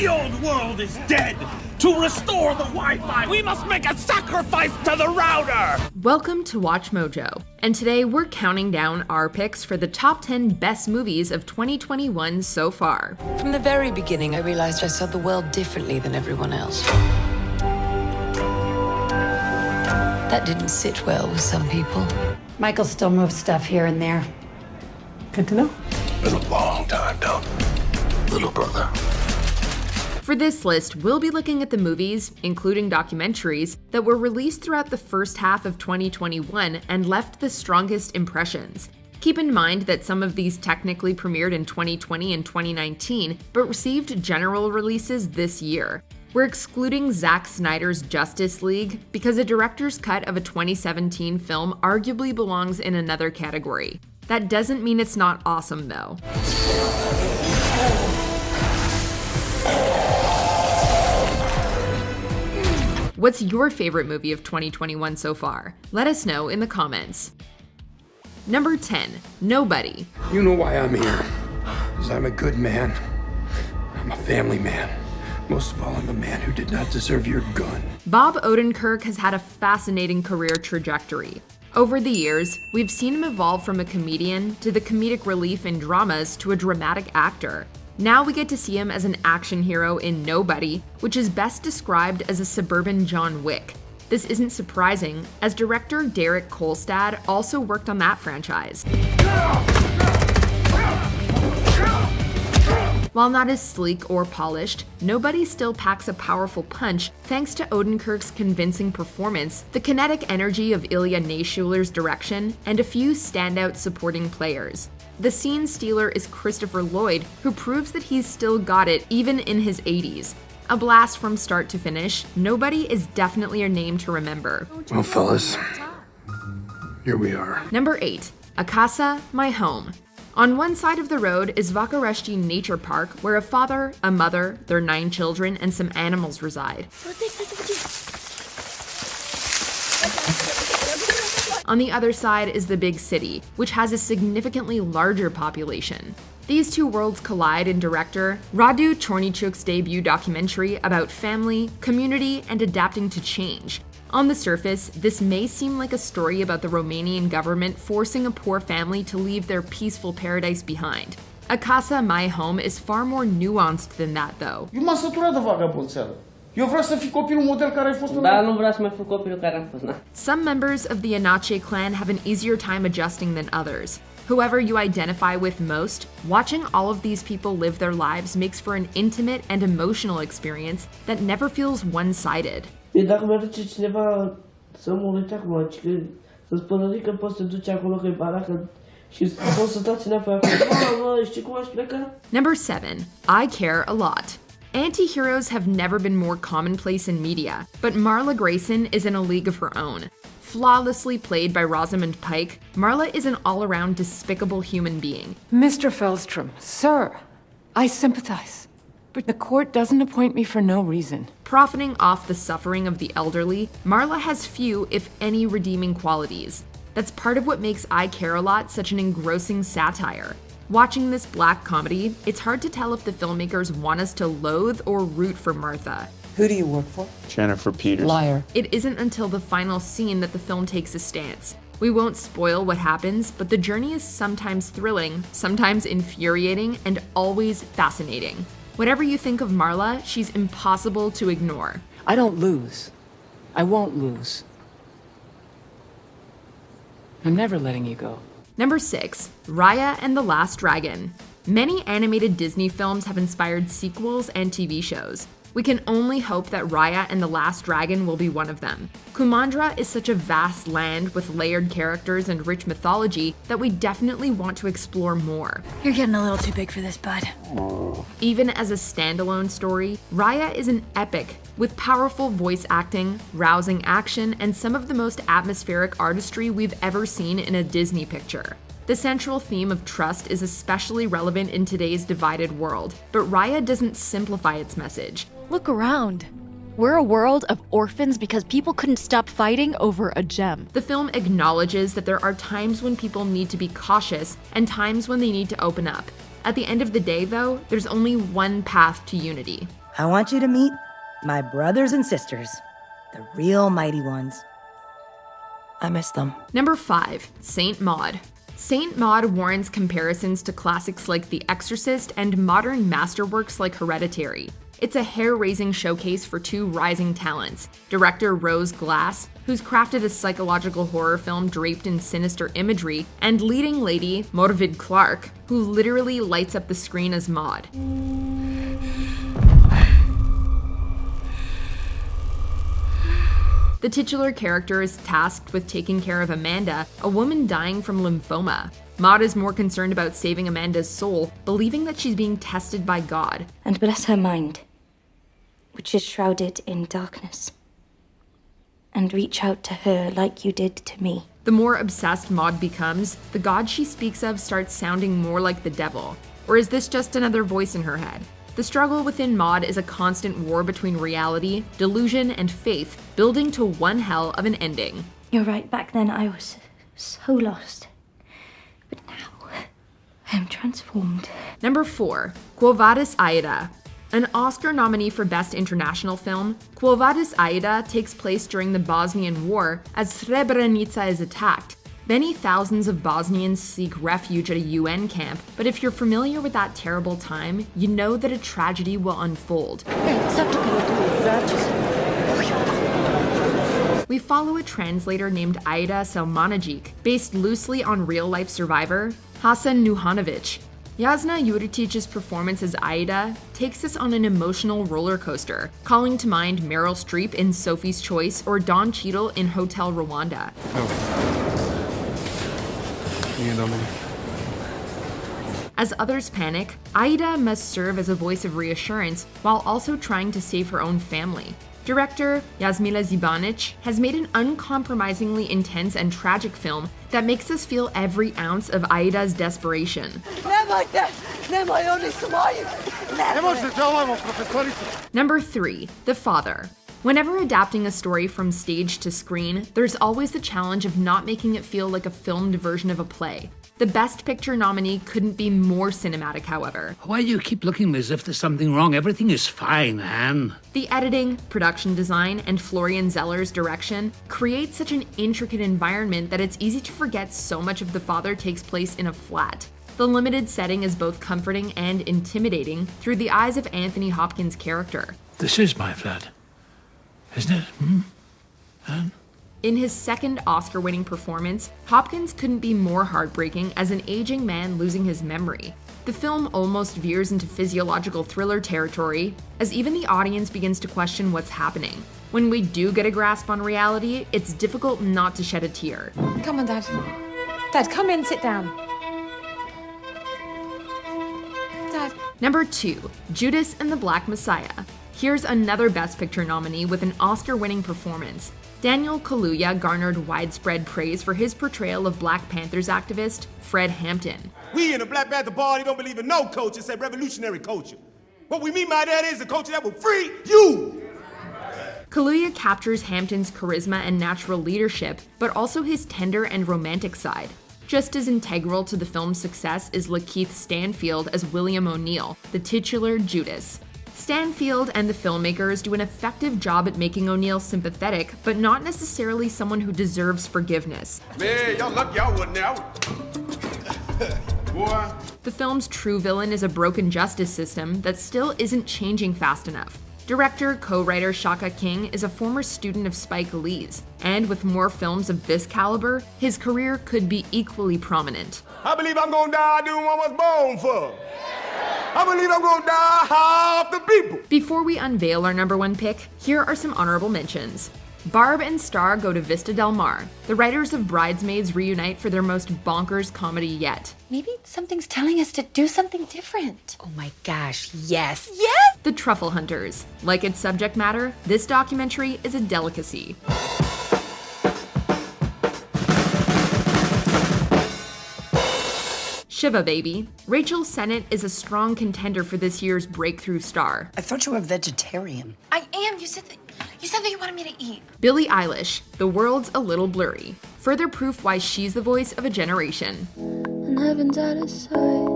The old world is dead! To restore the Wi-Fi, we must make a sacrifice to the router! Welcome to Watch Mojo, and today we're counting down our picks for the top 10 best movies of 2021 so far. From the very beginning, I realized I saw the world differently than everyone else. That didn't sit well with some people. Michael still moves stuff here and there. Good to know. Been a long time, Doc. Little brother. For this list, we'll be looking at the movies, including documentaries, that were released throughout the first half of 2021 and left the strongest impressions. Keep in mind that some of these technically premiered in 2020 and 2019, but received general releases this year. We're excluding Zack Snyder's Justice League because a director's cut of a 2017 film arguably belongs in another category. That doesn't mean it's not awesome, though. What's your favorite movie of 2021 so far? Let us know in the comments. Number 10, Nobody. You know why I'm here. Because I'm a good man. I'm a family man. Most of all, I'm a man who did not deserve your gun. Bob Odenkirk has had a fascinating career trajectory. Over the years, we've seen him evolve from a comedian to the comedic relief in dramas to a dramatic actor. Now we get to see him as an action hero in Nobody, which is best described as a suburban John Wick. This isn't surprising, as director Derek Kolstad also worked on that franchise. While not as sleek or polished, Nobody still packs a powerful punch thanks to Odenkirk's convincing performance, the kinetic energy of Ilya Naishuler's direction, and a few standout supporting players. The scene stealer is Christopher Lloyd, who proves that he's still got it even in his 80s. A blast from start to finish, Nobody is definitely a name to remember. Well, fellas, here we are. Number 8, A Casa, My Home. On one side of the road is Vakareshti Nature Park, where a father, a mother, their 9 children, and some animals reside. On the other side is the big city, which has a significantly larger population. These two worlds collide in director Radu Chornichuk's debut documentary about family, community, and adapting to change. On the surface, this may seem like a story about the Romanian government forcing a poor family to leave their peaceful paradise behind. A Casa, My Home is far more nuanced than that, though. Eu m-am săturat de vagabonțeală. Eu vreau să fii copilul model care ai fost. Da, nu vreau să mai fiu copilul care am fost, na. Some members of the Anache clan have an easier time adjusting than others. Whoever you identify with most, watching all of these people live their lives makes for an intimate and emotional experience that never feels one-sided. Dacă mă duce cineva să mă uite acum, să spune că poți să duci acolo că e baracă și poți să stați înapoi acolo. Mă, știi cum aș pleca? Number 7, I Care a Lot. Anti-heroes have never been more commonplace in media, but Marla Grayson is in a league of her own. Flawlessly played by Rosamund Pike, Marla is an all-around despicable human being. Mr. Fellstrom, sir, I sympathize, but the court doesn't appoint me for no reason. Profiting off the suffering of the elderly, Marla has few, if any, redeeming qualities. That's part of what makes I Care a Lot such an engrossing satire. Watching this black comedy, it's hard to tell if the filmmakers want us to loathe or root for Martha. Who do you work for? Jennifer Peters. Liar. It isn't until the final scene that the film takes a stance. We won't spoil what happens, but the journey is sometimes thrilling, sometimes infuriating, and always fascinating. Whatever you think of Marla, she's impossible to ignore. I don't lose. I won't lose. I'm never letting you go. Number 6, Raya and the Last Dragon. Many animated Disney films have inspired sequels and TV shows. We can only hope that Raya and the Last Dragon will be one of them. Kumandra is such a vast land with layered characters and rich mythology that we definitely want to explore more. You're getting a little too big for this, bud. Even as a standalone story, Raya is an epic with powerful voice acting, rousing action, and some of the most atmospheric artistry we've ever seen in a Disney picture. The central theme of trust is especially relevant in today's divided world, but Raya doesn't simplify its message. Look around. We're a world of orphans because people couldn't stop fighting over a gem. The film acknowledges that there are times when people need to be cautious and times when they need to open up. At the end of the day, though, there's only one path to unity. I want you to meet my brothers and sisters, the real mighty ones. I miss them. Number 5. Saint Maud. Saint Maud warrants comparisons to classics like The Exorcist and modern masterworks like Hereditary. It's a hair-raising showcase for two rising talents, director Rose Glass, who's crafted a psychological horror film draped in sinister imagery, and leading lady Morvid Clark, who literally lights up the screen as Maud. The titular character is tasked with taking care of Amanda, a woman dying from lymphoma. Maud is more concerned about saving Amanda's soul, believing that she's being tested by God. And bless her mind, which is shrouded in darkness. And reach out to her like you did to me. The more obsessed Maud becomes, the God she speaks of starts sounding more like the devil. Or is this just another voice in her head? The struggle within Maud is a constant war between reality, delusion, and faith, building to one hell of an ending. You're right, back then I was so lost. But now, I am transformed. Number 4. Quo Vadis Aida. An Oscar nominee for Best International Film, Quo Vadis Aida takes place during the Bosnian War as Srebrenica is attacked. Many thousands of Bosnians seek refuge at a UN camp, but if you're familiar with that terrible time, you know that a tragedy will unfold. We follow a translator named Aida Selmanagic, based loosely on real-life survivor Hasan Nuhanovic. Jasna Juritic's performance as Aida takes us on an emotional roller coaster, calling to mind Meryl Streep in Sophie's Choice or Don Cheadle in Hotel Rwanda. As others panic, Aida must serve as a voice of reassurance while also trying to save her own family. Director Jasmila Zibanic has made an uncompromisingly intense and tragic film that makes us feel every ounce of Aida's desperation. Number 3. The Father. Whenever adapting a story from stage to screen, there's always the challenge of not making it feel like a filmed version of a play. The Best Picture nominee couldn't be more cinematic, however. Why do you keep looking as if there's something wrong? Everything is fine, Anne. The editing, production design, and Florian Zeller's direction create such an intricate environment that it's easy to forget so much of The Father takes place in a flat. The limited setting is both comforting and intimidating through the eyes of Anthony Hopkins' character. This is my flat, isn't it? Anne? In his second Oscar-winning performance, Hopkins couldn't be more heartbreaking as an aging man losing his memory. The film almost veers into physiological thriller territory, as even the audience begins to question what's happening. When we do get a grasp on reality, it's difficult not to shed a tear. Come on, Dad. Dad, come in, sit down. Dad. Number 2. Judas and the Black Messiah. Here's another Best Picture nominee with an Oscar-winning performance. Daniel Kaluuya garnered widespread praise for his portrayal of Black Panthers activist Fred Hampton. We in the Black Panther Party don't believe in no culture except revolutionary culture. What we mean by that is a culture that will free you. Kaluuya captures Hampton's charisma and natural leadership, but also his tender and romantic side. Just as integral to the film's success is Lakeith Stanfield as William O'Neill, the titular Judas. Stanfield and the filmmakers do an effective job at making O'Neill sympathetic, but not necessarily someone who deserves forgiveness. Man, y'all lucky y'all wasn't there. Boy. The film's true villain is a broken justice system that still isn't changing fast enough. Director, co-writer Shaka King is a former student of Spike Lee's, and with more films of this caliber, his career could be equally prominent. I believe I'm gonna die doing what I was born for. I believe I'm gonna die half the people. Before we unveil our number 1 pick, here are some honorable mentions. Barb and Star go to Vista Del Mar. The writers of Bridesmaids reunite for their most bonkers comedy yet. Maybe something's telling us to do something different. Oh my gosh, yes. Yes! The Truffle Hunters. Like its subject matter, this documentary is a delicacy. Shiva Baby. Rachel Sennett is a strong contender for this year's breakthrough star. I thought you were a vegetarian. I am. You said that you wanted me to eat. Billie Eilish. The world's a little blurry. Further proof why she's the voice of a generation. And heaven's out of sight.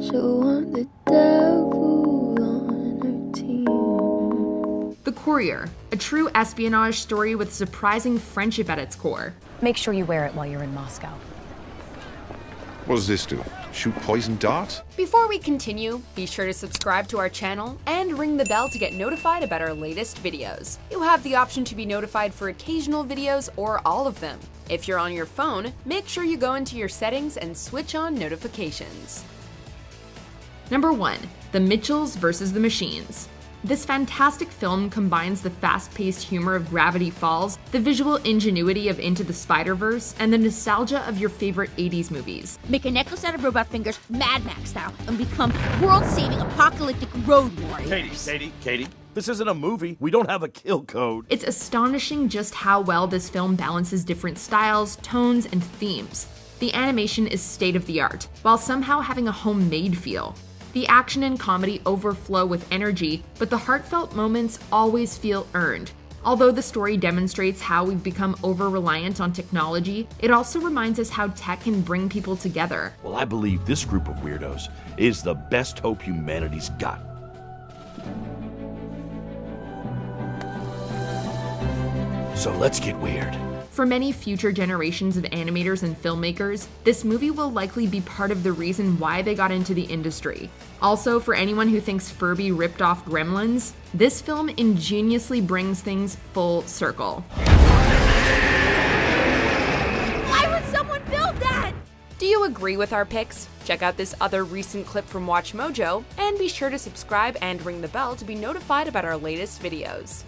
She'll want the devil on her teeth. Courier, a true espionage story with surprising friendship at its core. Make sure you wear it while you're in Moscow. What does this do? Shoot poison darts? Before we continue, be sure to subscribe to our channel and ring the bell to get notified about our latest videos. You have the option to be notified for occasional videos or all of them. If you're on your phone, make sure you go into your settings and switch on notifications. Number 1. The Mitchells vs. the Machines. This fantastic film combines the fast-paced humor of Gravity Falls, the visual ingenuity of Into the Spider-Verse, and the nostalgia of your favorite 80s movies. Make a necklace out of robot fingers, Mad Max style, and become world-saving apocalyptic road warriors. Katie, this isn't a movie. We don't have a kill code. It's astonishing just how well this film balances different styles, tones, and themes. The animation is state-of-the-art, while somehow having a homemade feel. The action and comedy overflow with energy, but the heartfelt moments always feel earned. Although the story demonstrates how we've become over-reliant on technology, it also reminds us how tech can bring people together. Well, I believe this group of weirdos is the best hope humanity's got. So let's get weird. For many future generations of animators and filmmakers, this movie will likely be part of the reason why they got into the industry. Also, for anyone who thinks Furby ripped off Gremlins, this film ingeniously brings things full circle. Why would someone build that? Do you agree with our picks? Check out this other recent clip from WatchMojo, and be sure to subscribe and ring the bell to be notified about our latest videos.